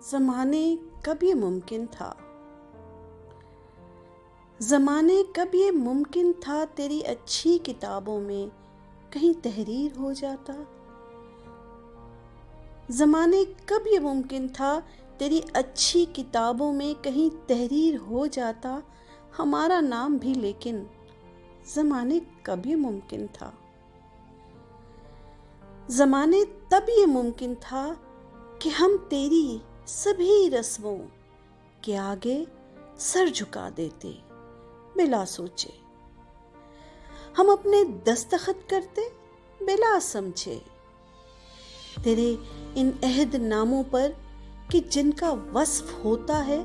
ज़माने कब ये मुमकिन था, ज़माने कब ये मुमकिन था तेरी अच्छी किताबों में कहीं तहरीर हो जाता। ज़माने कब ये मुमकिन था तेरी अच्छी किताबों में कहीं तहरीर हो जाता हमारा नाम भी, लेकिन ज़माने कब ये मुमकिन था। ज़माने तब ये मुमकिन था कि हम तेरी सभी रस्मों के आगे सर झुका देते बिला सोचे, हम अपने दस्तखत करते बिला समझे तेरे इन अहद नामों पर कि जिनका वस्फ होता है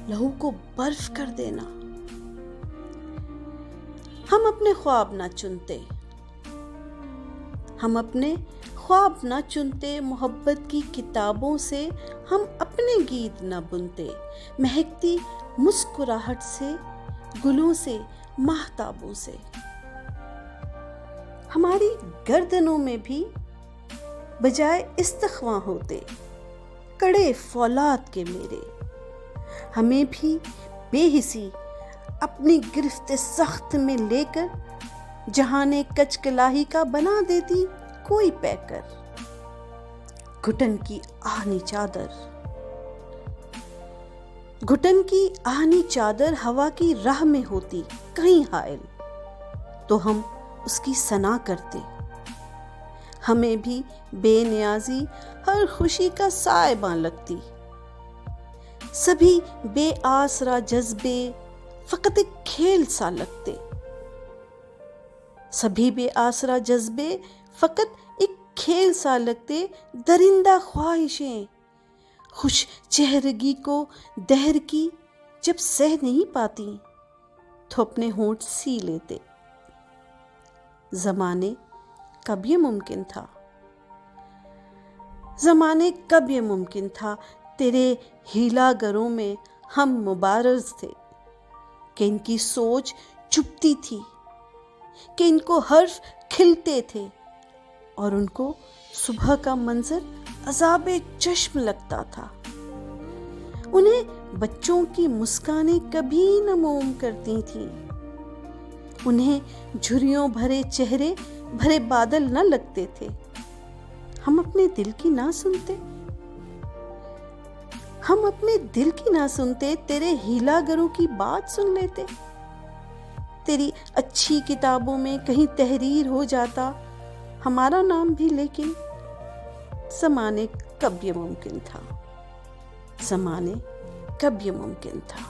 लहू को बर्फ कर देना। हम अपने ख्वाब ना चुनते, हम अपने ख्वाब ना चुनते, मोहब्बत की किताबों से हम अपने गीत ना बुनते, महकती मुस्कुराहट से, गुलों से, महताबों से। हमारी गर्दनों में भी बजाय इस्तख्वा होते कड़े फौलाद के मेरे, हमें भी बेहिसी अपनी गिरफ्त सख्त में लेकर जहाने कचकलाही का बना देती कोई पैकर। घुटन की आहनी चादर, घुटन की आहनी चादर हवा की राह में होती कहीं हायल तो हम उसकी सना करते, हमें भी बेनियाजी हर खुशी का साइबां लगती। सभी बेआसरा जज्बे फकत एक खेल सा लगते, सभी बेआसरा जज्बे फकत एक खेल सा लगते। दरिंदा ख्वाहिशें खुश चेहरगी को दहर की जब सह नहीं पाती तो अपने होंठ सी लेते। ज़माने कब ये मुमकिन था, ज़माने कब ये मुमकिन था तेरे हीलागरों में हम मुबारज़ थे कि इनकी सोच चुपती थी, कि इनको हर्फ खिलते थे और उनको सुबह का मंजर अज़ाबे चश्म लगता था। उन्हें बच्चों की मुस्कानें कभी न मोम करती थीं, उन्हें झुर्रियों भरे चेहरे भरे बादल न लगते थे। हम अपने दिल की ना सुनते, हम अपने दिल की ना सुनते, तेरे हीलागरों की बात सुन लेते। तेरी अच्छी किताबों में कहीं तहरीर हो जाता हमारा नाम भी, लेकिन ज़माने कब ये मुमकिन था, ज़माने कब ये मुमकिन था।